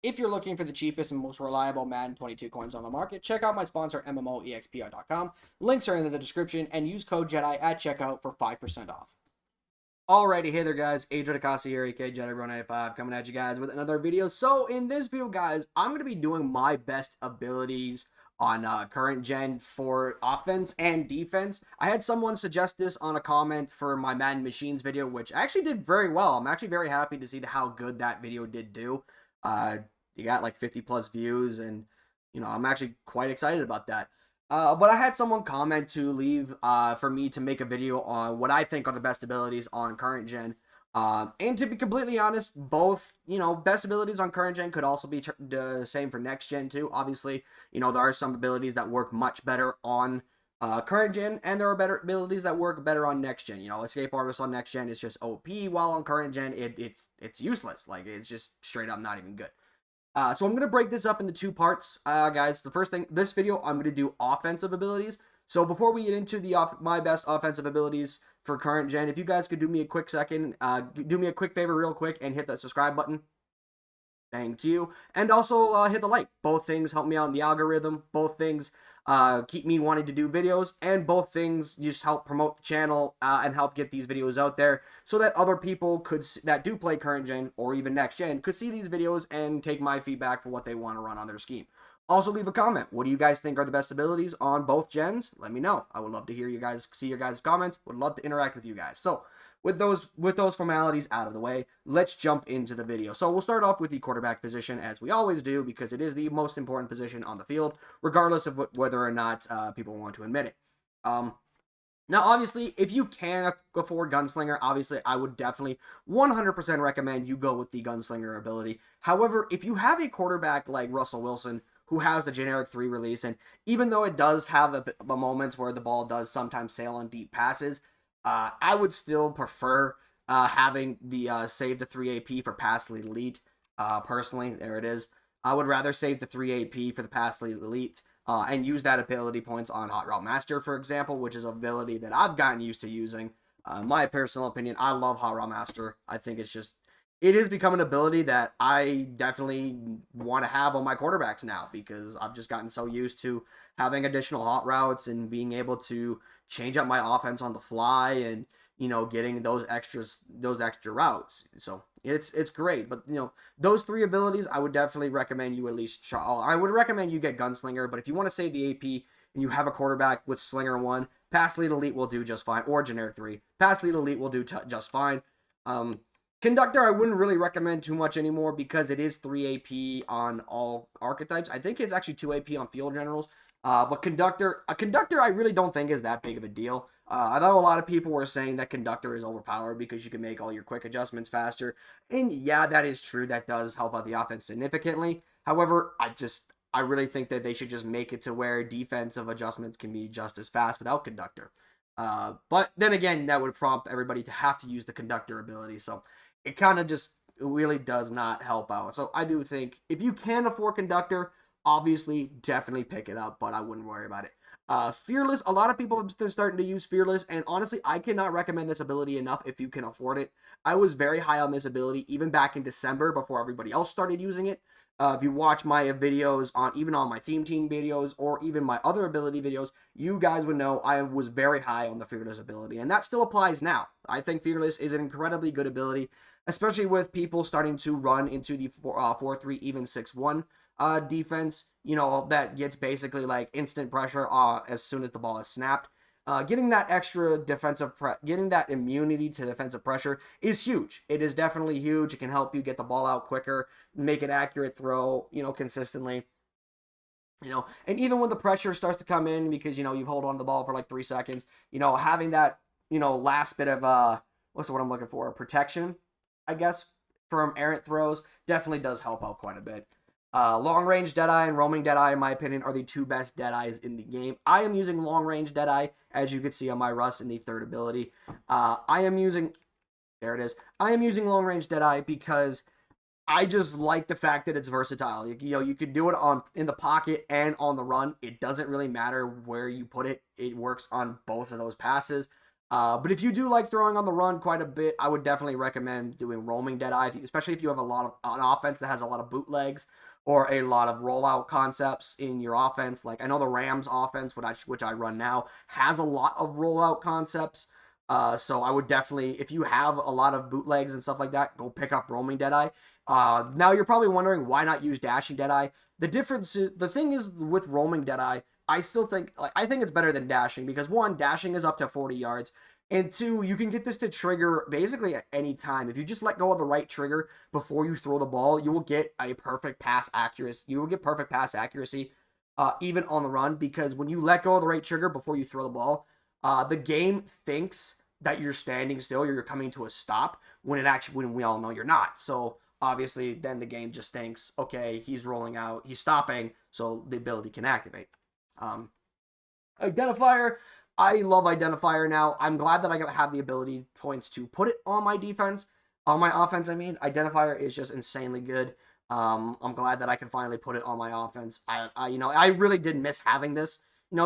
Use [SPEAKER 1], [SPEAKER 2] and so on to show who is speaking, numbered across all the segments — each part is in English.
[SPEAKER 1] If you're looking for the cheapest and most reliable Madden 22 coins on the market, check out my sponsor, MMOEXPR.com. Links are in the description, and use code JEDI at checkout for 5% off. Alrighty, hey there guys, Adrian Acasi here, aka JediBro95, coming at you guys with another video. So in this video, guys, I'm going to be doing my best abilities on current gen for offense and defense. I had someone suggest this on a comment for my Madden Machines video, which actually did very well. I'm actually very happy to see how good that video did do. You got like 50 plus views, and I'm actually quite excited about that. But I had someone comment to leave for me to make a video on what I think are the best abilities on current gen. And to be completely honest, both, best abilities on current gen could also be the same for next gen too. Obviously, there are some abilities that work much better on current gen, and there are better abilities that work better on next gen. Escape Artist on next gen is just OP, while on current gen it's useless. Like, it's just straight up not even good. So I'm going to break this up into two parts, guys. The first thing, this video, I'm going to do offensive abilities. So before we get into my best offensive abilities for current gen, if you guys could do me a quick second, do me a quick favor real quick and hit that subscribe button. Thank you. And also hit the like. Both things help me out in the algorithm. Both things keep me wanting to do videos, and both things just help promote the channel and help get these videos out there so that other people that do play current gen or even next gen could see these videos and take my feedback for what they want to run on their scheme. Also, leave a comment. What do you guys think are the best abilities on both gens? Let me know. I would love to hear see your guys' comments. Would love to interact with you guys. So, with those formalities out of the way, let's jump into the video. So we'll start off with the quarterback position, as we always do, because it is the most important position on the field, regardless of whether or not people want to admit it. Now, obviously, if you can afford Gunslinger, obviously, I would definitely 100% recommend you go with the Gunslinger ability. However, if you have a quarterback like Russell Wilson, who has the generic 3 release, and even though it does have a moments where the ball does sometimes sail on deep passes, I would still prefer having the save the 3 AP for Pass Lead Elite. Personally, there it is. I would rather save the 3 AP for the Pass Lead Elite and use that ability points on Hot Route Master, for example, which is an ability that I've gotten used to using. My personal opinion, I love Hot Route Master. I think it has become an ability that I definitely want to have on my quarterbacks now, because I've just gotten so used to having additional hot routes and being able to change up my offense on the fly and, getting those extra routes. So it's great. But, those 3 abilities, I would definitely recommend you at least try. I would recommend you get Gunslinger, but if you want to save the AP and you have a quarterback with Slinger 1, Pass Lead Elite will do just fine, or Generic 3. Pass Lead Elite will do just fine. Conductor, I wouldn't really recommend too much anymore because it is 3 AP on all archetypes. I think it's actually 2 AP on field generals. But Conductor, I really don't think is that big of a deal. I know a lot of people were saying that Conductor is overpowered because you can make all your quick adjustments faster. And yeah, that is true. That does help out the offense significantly. However, I really think that they should just make it to where defensive adjustments can be just as fast without Conductor. But then again, that would prompt everybody to have to use the Conductor ability. So it kind of just really does not help out. So I do think if you can afford Conductor, obviously definitely pick it up, but I wouldn't worry about it. Fearless, a lot of people have been starting to use Fearless, and honestly, I cannot recommend this ability enough if you can afford it. I was very high on this ability even back in December before everybody else started using it. If you watch my videos even on my theme team videos or even my other ability videos, you guys would know I was very high on the Fearless ability, and that still applies now. I think Fearless is an incredibly good ability, especially with people starting to run into the 4-3 even 6-1 defense, that gets basically like instant pressure as soon as the ball is snapped. Getting that extra getting that immunity to defensive pressure is huge. It is definitely huge. It can help you get the ball out quicker, make an accurate throw, consistently. And even when the pressure starts to come in because, you hold on to the ball for like 3 seconds, having that, last bit of, what's the word I'm looking for? Protection, I guess, from errant throws definitely does help out quite a bit. Long-range Deadeye and Roaming Deadeye, in my opinion, are the 2 best Deadeyes in the game. I am using long-range Deadeye, as you can see on my Russ in the 3rd ability. I am using long-range Deadeye because I just like the fact that it's versatile. You could do it in the pocket and on the run. It doesn't really matter where you put it. It works on both of those passes. But if you do like throwing on the run quite a bit, I would definitely recommend doing roaming Deadeye, especially if you have a lot of an offense that has a lot of bootlegs or a lot of rollout concepts in your offense. Like I know the Rams offense, which I run now, has a lot of rollout concepts. So I would definitely, if you have a lot of bootlegs and stuff like that, go pick up roaming Deadeye. Now you're probably wondering why not use dashing Deadeye. The thing is with roaming Deadeye, I still think I think it's better than dashing because one, dashing is up to 40 yards, and two, you can get this to trigger basically at any time. If you just let go of the right trigger before you throw the ball, you will get a perfect pass accuracy. You will get perfect pass accuracy, even on the run, because when you let go of the right trigger before you throw the ball, the game thinks that you're standing still, you're coming to a stop when we all know you're not. So obviously, then the game just thinks, okay, he's rolling out, he's stopping, so the ability can activate. Um, Identifier, I love Identifier now. I'm glad that I have the ability points to put it on my defense, on my offense. I mean, Identifier is just insanely good. I'm glad that I can finally put it on my offense. I really did miss having this.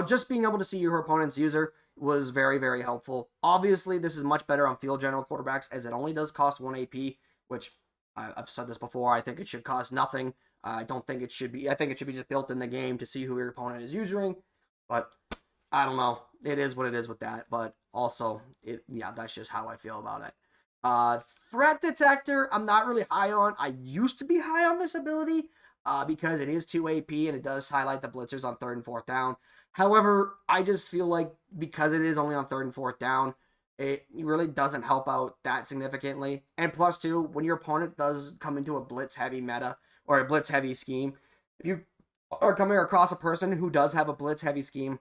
[SPEAKER 1] Just being able to see your opponent's user was very, very helpful. Obviously, this is much better on field general quarterbacks as it only does cost 1 AP, which I've said this before. I think it should cost nothing. I don't think it should be. I think it should be just built in the game to see who your opponent is using. But I don't know. It is what it is with that. But also, that's just how I feel about it. Threat detector, I'm not really high on. I used to be high on this ability because it is 2 AP and it does highlight the blitzers on 3rd and 4th down. However, I just feel like because it is only on 3rd and 4th down, it really doesn't help out that significantly. And plus, two, when your opponent does come into a blitz-heavy meta or a blitz-heavy scheme, if you are coming across a person who does have a blitz-heavy scheme,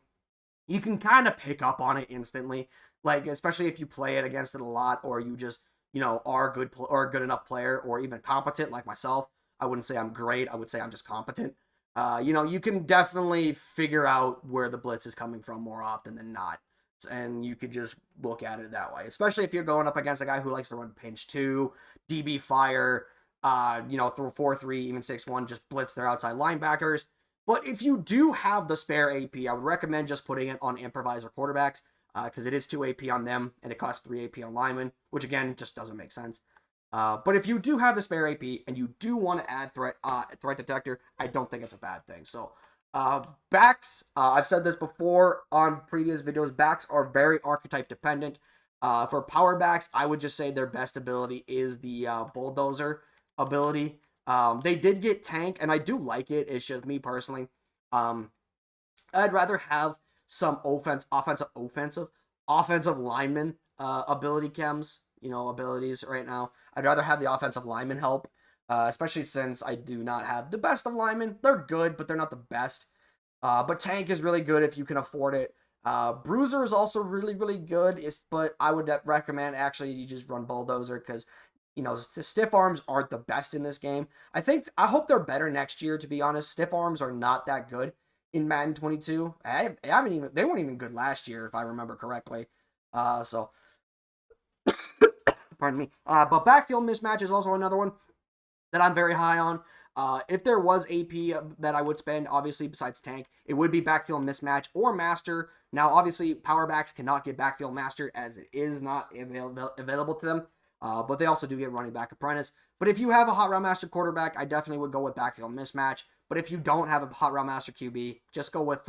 [SPEAKER 1] you can kind of pick up on it instantly. Like, especially if you play it against it a lot or you just, are a good enough player or even competent like myself. I wouldn't say I'm great. I would say I'm just competent. You can definitely figure out where the blitz is coming from more often than not. And you could just look at it that way, especially if you're going up against a guy who likes to run pinch 2, DB fire, throw 4-3, even 6-1, just blitz their outside linebackers. But if you do have the spare AP, I would recommend just putting it on improviser quarterbacks because it is 2 AP on them and it costs 3 AP on linemen, which again just doesn't make sense. But if you do have the spare AP and you do want to add threat detector, I don't think it's a bad thing. So backs, I've said this before on previous videos, backs are very archetype dependent. For power backs, I would just say their best ability is the bulldozer ability. They did get tank, and I do like it. It's just me personally. I'd rather have some offensive lineman ability chems, abilities right now. I'd rather have the offensive lineman help, especially since I do not have the best of linemen. They're good, but they're not the best. But tank is really good if you can afford it. Bruiser is also really, really good, but I would recommend actually you just run bulldozer because the stiff arms aren't the best in this game. I hope they're better next year, to be honest. Stiff arms are not that good in Madden 22. They weren't even good last year, if I remember correctly. So, pardon me. But backfield mismatch is also another one that I'm very high on. If there was AP that I would spend, obviously, besides tank, it would be backfield mismatch or master. Now, obviously, power backs cannot get backfield master as it is not available to them. But they also do get running back apprentice. But if you have a hot route master quarterback, I definitely would go with backfield mismatch. But if you don't have a hot route master QB, just go with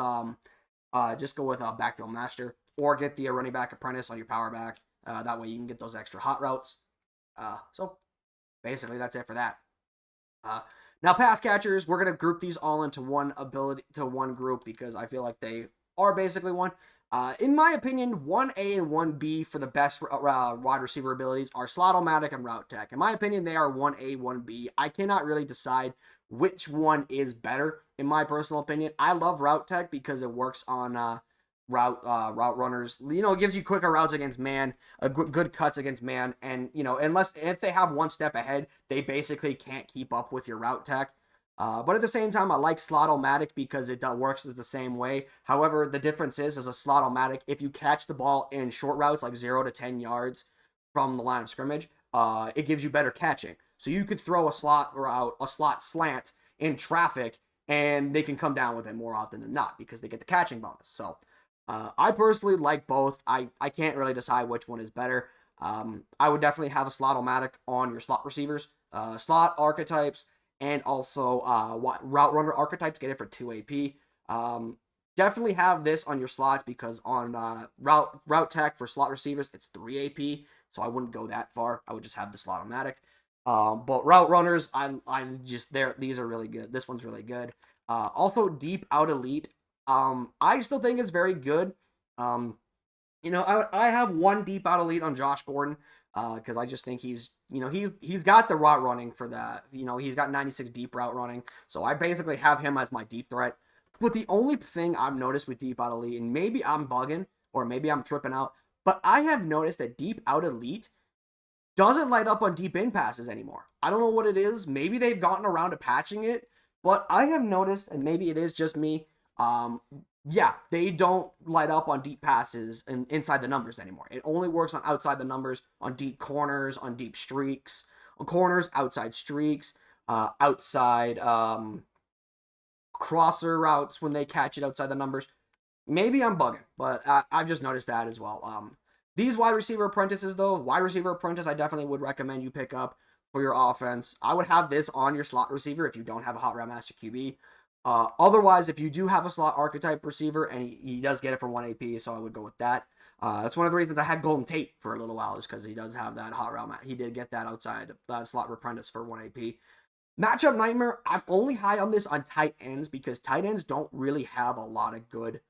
[SPEAKER 1] backfield master or get the running back apprentice on your power back. That way you can get those extra hot routes. So basically that's it for that. Now pass catchers, we're gonna group these all into one group because I feel like they are basically one. In my opinion, 1A and 1B for the best wide receiver abilities are Slot-O-Matic and Route Tech. In my opinion, they are 1A, 1B. I cannot really decide which one is better, in my personal opinion. I love Route Tech because it works on route runners. It gives you quicker routes against man, good cuts against man, and if they have one step ahead, they basically can't keep up with your Route Tech. But at the same time, I like Slot-O-Matic because it works the same way. However, the difference is, as a Slot-O-Matic, if you catch the ball in short routes, like 0 to 10 yards from the line of scrimmage, it gives you better catching. So you could throw a slot route, a slot slant in traffic, and they can come down with it more often than not because they get the catching bonus. So I personally like both. I can't really decide which one is better. I would definitely have a slot-o-matic on your slot receivers, slot archetypes, and also route runner archetypes. Get it for 2 AP. Definitely have this on your slots because on route tech for slot receivers, it's 3 AP. So I wouldn't go that far. I would just have the slot-o-matic. But route runners, I just there. These are really good. This one's really good. Also, deep out elite. I still think it's very good. Um, I have one deep out elite on Josh Gordon because I just think he's got the route running for that. He's got 96 deep route running, so I basically have him as my deep threat. But the only thing I've noticed with deep out elite, and maybe I'm bugging or maybe I'm tripping out, but I have noticed that deep out elite doesn't light up on deep in passes anymore. I don't know what it is. Maybe they've gotten around to patching it, but I have noticed, and maybe it is just me. Yeah, they don't light up on deep passes and inside the numbers anymore. It only works on outside the numbers, on deep corners, on deep streaks, on corners, outside streaks, outside crosser routes when they catch it outside the numbers. Maybe I'm bugging, but I've just noticed that as well. These wide receiver apprentices, though, wide receiver apprentice, I definitely would recommend you pick up for your offense. I would have this on your slot receiver if you don't have a hot route master QB. Otherwise, if you do have a slot archetype receiver, and he does get it for 1 AP, so I would go with that. That's one of the reasons I had Golden Tate for a little while, is because he does have that hot route. He did get that outside slot apprentice for 1 AP. Matchup Nightmare, I'm only high on this on tight ends because tight ends don't really have a lot of good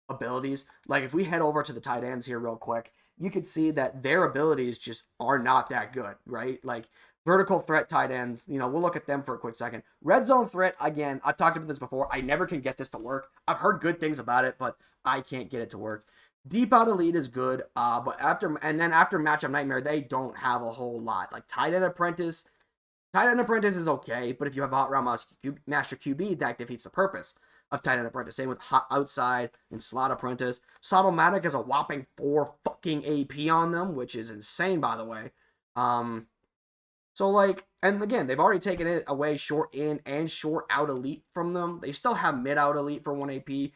[SPEAKER 1] abilities. Like if we head over to the tight ends here real quick, you could see that their abilities just are not that good, right? Like vertical threat tight ends, we'll look at them for a quick second. Red zone threat, again, I've talked about this before. I never can get this to work. I've heard good things about it, but I can't get it to work. Deep out elite is good, but after matchup nightmare, they don't have a whole lot. Like tight end apprentice is okay, but if you have a hot round master QB, that defeats the purpose of tight end apprentice. Same with hot outside and slot apprentice. Slot-o-matic is a whopping 4 fucking AP on them, which is insane, by the way. So and again, they've already taken it away short in and short out elite from them. They still have mid out elite for 1 AP,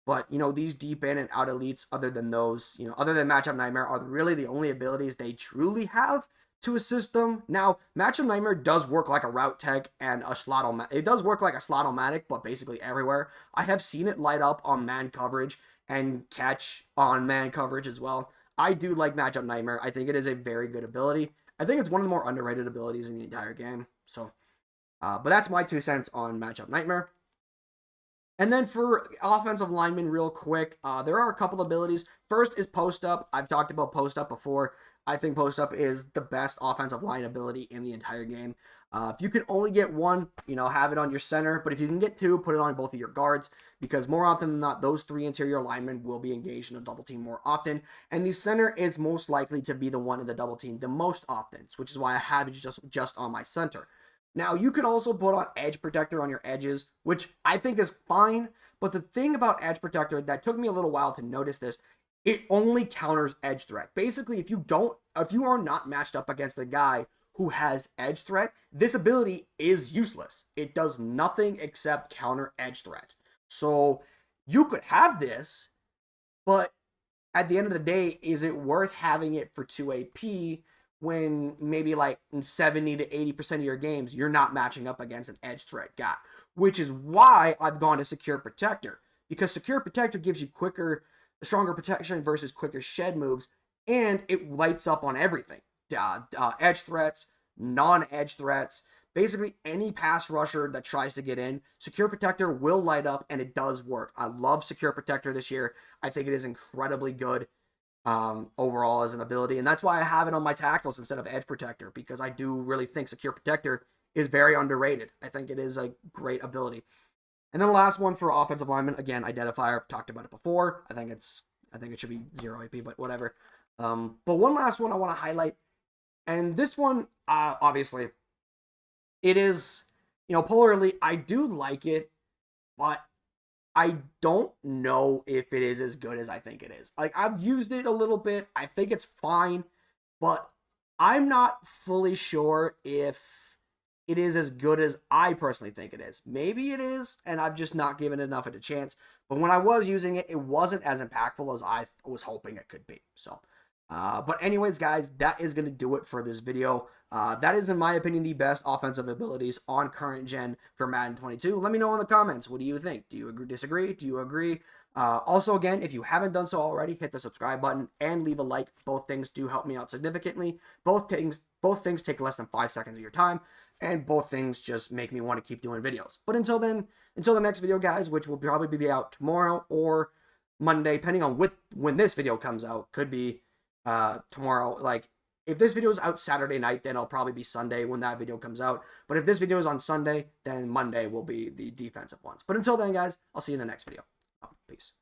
[SPEAKER 1] but these deep in and out elites, other than those, other than matchup nightmare, are really the only abilities they truly have to assist them. Now, matchup nightmare does work like a route tech and a slot. It does work like a slot-o-matic, but basically everywhere. I have seen it light up on man coverage and catch on man coverage as well. I do like matchup nightmare. I think it is a very good ability. I think it's one of the more underrated abilities in the entire game. So, but that's my 2 cents on matchup nightmare. And then for offensive linemen, real quick, there are a couple abilities. First is post up. I've talked about post up before. I think post up is the best offensive line ability in the entire game. If you can only get one, have it on your center. But if you can get 2, put it on both of your guards, because more often than not, those 3 interior linemen will be engaged in a double team more often. And the center is most likely to be the one in the double team the most often, which is why I have it just on my center. Now, you could also put on edge protector on your edges, which I think is fine. But the thing about edge protector that took me a little while to notice this, it only counters edge threat. Basically, if you are not matched up against a guy who has edge threat, this ability is useless. It does nothing except counter edge threat. So you could have this, but at the end of the day, is it worth having it for 2 AP when maybe like 70 to 80% of your games, you're not matching up against an edge threat guy? Which is why I've gone to Secure Protector, because Secure Protector gives you stronger protection versus quicker shed moves, and it lights up on everything. Edge threats, non-edge threats, basically any pass rusher that tries to get in, Secure Protector will light up, and it does work. I love Secure Protector this year. I think it is incredibly good overall as an ability, and that's why I have it on my tackles instead of Edge Protector, because I do really think Secure Protector is very underrated. I think it is a great ability. And then the last one for offensive lineman, again, Identifier. I've talked about it before. I think it should be 0 AP, but whatever. But one last one I want to highlight, and this one, obviously, it is, Polar Elite. I do like it, but I don't know if it is as good as I think it is. Like, I've used it a little bit. I think it's fine, but I'm not fully sure if it is as good as I personally think it is. Maybe it is, and I've just not given it enough of a chance. But when I was using it, it wasn't as impactful as I was hoping it could be. So, but anyways, guys, that is going to do it for this video. That is, in my opinion, the best offensive abilities on current gen for Madden 22. Let me know in the comments. What do you think? Do you agree, disagree? Do you agree? Also, again, if you haven't done so already, hit the subscribe button and leave a like. Both things do help me out significantly. Both things take less than 5 seconds of your time, and both things just make me want to keep doing videos. But until then, until the next video, guys, which will probably be out tomorrow or Monday, depending on when this video comes out. Could be tomorrow. Like, if this video is out Saturday night, then it'll probably be Sunday when that video comes out. But if this video is on Sunday, then Monday will be the defensive ones. But until then, guys, I'll see you in the next video. Peace.